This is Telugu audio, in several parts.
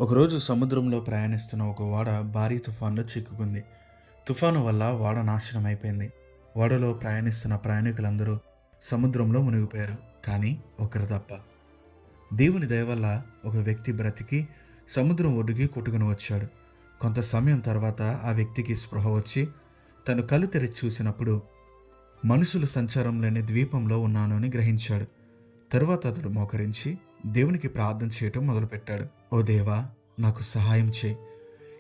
ఒకరోజు సముద్రంలో ప్రయాణిస్తున్న ఒక ఓడ భారీ తుఫాన్లో చిక్కుకుంది. తుఫాను వల్ల ఓడ నాశనం అయిపోయింది. ఓడలో ప్రయాణిస్తున్న ప్రయాణికులందరూ సముద్రంలో మునిగిపోయారు. కానీ ఒకరు తప్ప. దేవుని దయ వల్ల ఒక వ్యక్తి బ్రతికి సముద్రం ఒడ్డుకి కొట్టుకుని వచ్చాడు. కొంత సమయం తర్వాత ఆ వ్యక్తికి స్పృహ వచ్చి తను కళ్ళు తెరిచి చూసినప్పుడు మనుషులు సంచారం లేని ద్వీపంలో ఉన్నాను అని గ్రహించాడు. తరువాత అతడు మోకరించి దేవునికి ప్రార్థన చేయటం మొదలుపెట్టాడు. ఓ దేవా, నాకు సహాయం చేయి.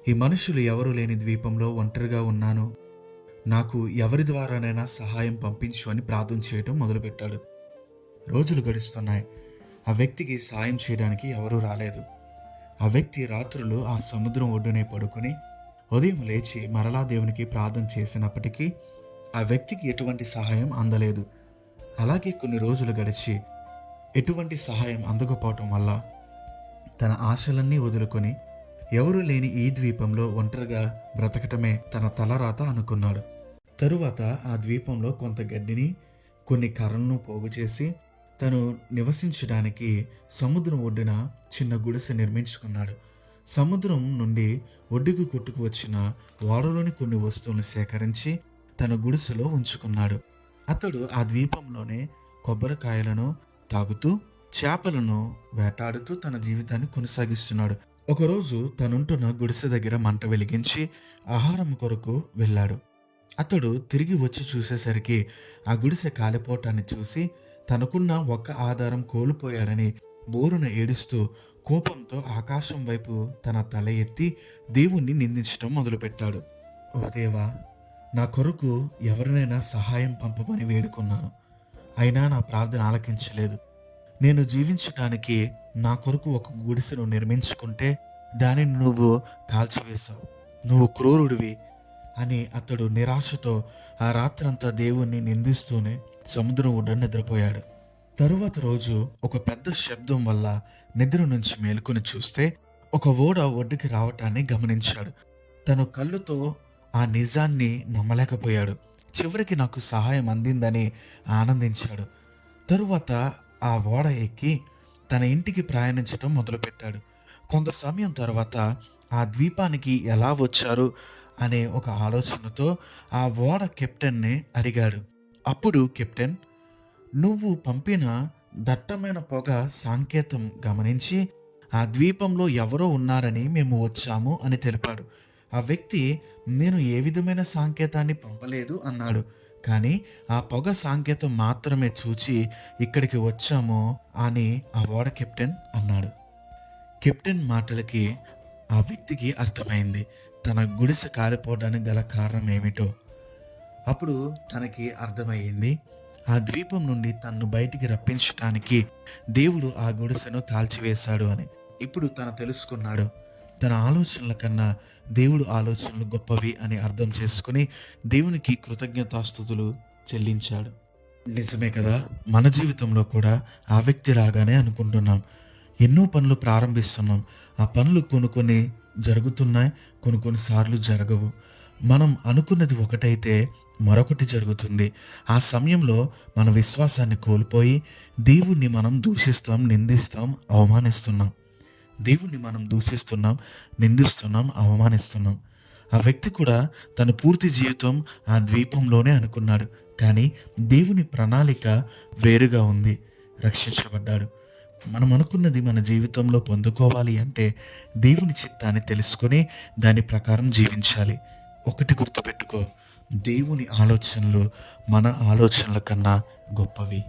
ఈ మనుషులు ఎవరూ లేని ద్వీపంలో ఒంటరిగా ఉన్నాను. నాకు ఎవరి ద్వారానైనా సహాయం పంపించు అని ప్రార్థన చేయటం మొదలుపెట్టాడు. రోజులు గడుస్తున్నాయి. ఆ వ్యక్తికి సాయం చేయడానికి ఎవరూ రాలేదు. ఆ వ్యక్తి రాత్రులు ఆ సముద్రం ఒడ్డునే పడుకుని ఉదయం లేచి మరలా దేవునికి ప్రార్థన చేసినప్పటికీ ఆ వ్యక్తికి ఎటువంటి సహాయం అందలేదు. అలాగే కొన్ని రోజులు గడిచి ఎటువంటి సహాయం అందకపోవటం వల్ల తన ఆశలన్నీ వదులుకొని ఎవరూ లేని ఈ ద్వీపంలో ఒంటరిగా బ్రతకటమే తన తలరాత అనుకున్నాడు. తరువాత ఆ ద్వీపంలో కొంత గడ్డిని, కొన్ని కర్రలను పోగు చేసి తను నివసించడానికి సముద్రం ఒడ్డున చిన్న గుడిసె నిర్మించుకున్నాడు. సముద్రం నుండి ఒడ్డుకు కొట్టుకు వచ్చిన ఓడలోని కొన్ని వస్తువులను సేకరించి తన గుడిసెలో ఉంచుకున్నాడు. అతడు ఆ ద్వీపంలోనే కొబ్బరికాయలను తాగుతూ చేపలను వేటాడుతూ తన జీవితాన్ని కొనసాగిస్తున్నాడు. ఒకరోజు తనుంటున్న గుడిసె దగ్గర మంట వెలిగించి ఆహారం కొరకు వెళ్ళాడు. అతడు తిరిగి వచ్చి చూసేసరికి ఆ గుడిసె కాలిపోవటాన్ని చూసి తనకున్న ఒక్క ఆధారం కోల్పోయాడని బోరున ఏడుస్తూ కోపంతో ఆకాశం వైపు తన తల ఎత్తి దేవుణ్ణి నిందించడం మొదలుపెట్టాడు. ఓ దేవా, నా కొరకు ఎవరినైనా సహాయం పంపమని వేడుకున్నాను. అయినా నా ప్రార్థన ఆలకించలేదు. నేను జీవించటానికి నా కొరకు ఒక గుడిసెను నిర్మించుకుంటే దానిని నువ్వు కాల్చివేశావు. నువ్వు క్రూరుడివి అని అతడు నిరాశతో ఆ రాత్రంతా దేవుణ్ణి నిందిస్తూనే సముద్రం ఒడ్డున నిద్రపోయాడు. తరువాత రోజు ఒక పెద్ద శబ్దం వల్ల నిద్ర నుంచి మేలుకొని చూస్తే ఒక ఓడ ఒడ్డుకి రావటాన్ని గమనించాడు. తను కళ్ళుతో ఆ నిజాన్ని నమ్మలేకపోయాడు. చివరికి నాకు సహాయం అందిందని ఆనందించాడు. తరువాత ఆ ఓడ ఎక్కి తన ఇంటికి ప్రయాణించడం మొదలుపెట్టాడు. కొంత సమయం తర్వాత ఆ ద్వీపానికి ఎలా వచ్చారు అనే ఒక ఆలోచనతో ఆ ఓడ కెప్టెన్ని అడిగాడు. అప్పుడు కెప్టెన్, నువ్వు పంపిన దట్టమైన పొగ సంకేతం గమనించి ఆ ద్వీపంలో ఎవరో ఉన్నారని మేము వచ్చాము అని తెలిపాడు. ఆ వ్యక్తి, నేను ఏ విధమైన సంకేతాన్ని పంపలేదు అన్నాడు. కానీ ఆ పొగ సంకేతం మాత్రమే చూచి ఇక్కడికి వచ్చాము అని ఆ ఓడ కెప్టెన్ అన్నాడు. కెప్టెన్ మాటలకి ఆ వ్యక్తికి అర్థమైంది తన గుడిసె కాలిపోవడానికి గల కారణం ఏమిటో. అప్పుడు తనకి అర్థమయ్యింది, ఆ ద్వీపం నుండి తన్ను బయటికి రప్పించటానికి దేవుడు ఆ గుడిసెను కాల్చివేశాడు అని. ఇప్పుడు తను తెలుసుకున్నాడు, తన ఆలోచనల కన్నా దేవుడు ఆలోచనలు గొప్పవి అని అర్థం చేసుకుని దేవునికి కృతజ్ఞతాస్తుతులు చెల్లించాడు. నిజమే కదా, మన జీవితంలో కూడా ఆ వ్యక్తి లాగానే అనుకుంటున్నాం. ఎన్నో పనులు ప్రారంభిస్తున్నాం. ఆ పనులు కొన్ని జరుగుతున్నాయి, కొన్నిసార్లు జరగవు. మనం అనుకున్నది ఒకటైతే మరొకటి జరుగుతుంది. ఆ సమయంలో మన విశ్వాసాన్ని కోల్పోయి దేవుణ్ణి మనం దూషిస్తాం, నిందిస్తాం, అవమానిస్తున్నాం. దేవుణ్ణి మనం దూషిస్తున్నాం, నిందిస్తున్నాం, అవమానిస్తున్నాం. ఆ వ్యక్తి కూడా తన పూర్తి జీవితం ఆ ద్వీపంలోనే అనుకున్నాడు. కానీ దేవుని ప్రణాళిక వేరుగా ఉంది. రక్షించబడ్డాడు. మనం అనుకున్నది మన జీవితంలో పొందుకోవాలి అంటే దేవుని చిత్తాన్ని తెలుసుకొని దాని ప్రకారం జీవించాలి. ఒకటి గుర్తుపెట్టుకో, దేవుని ఆలోచనలు మన ఆలోచనల కన్నా గొప్పవి.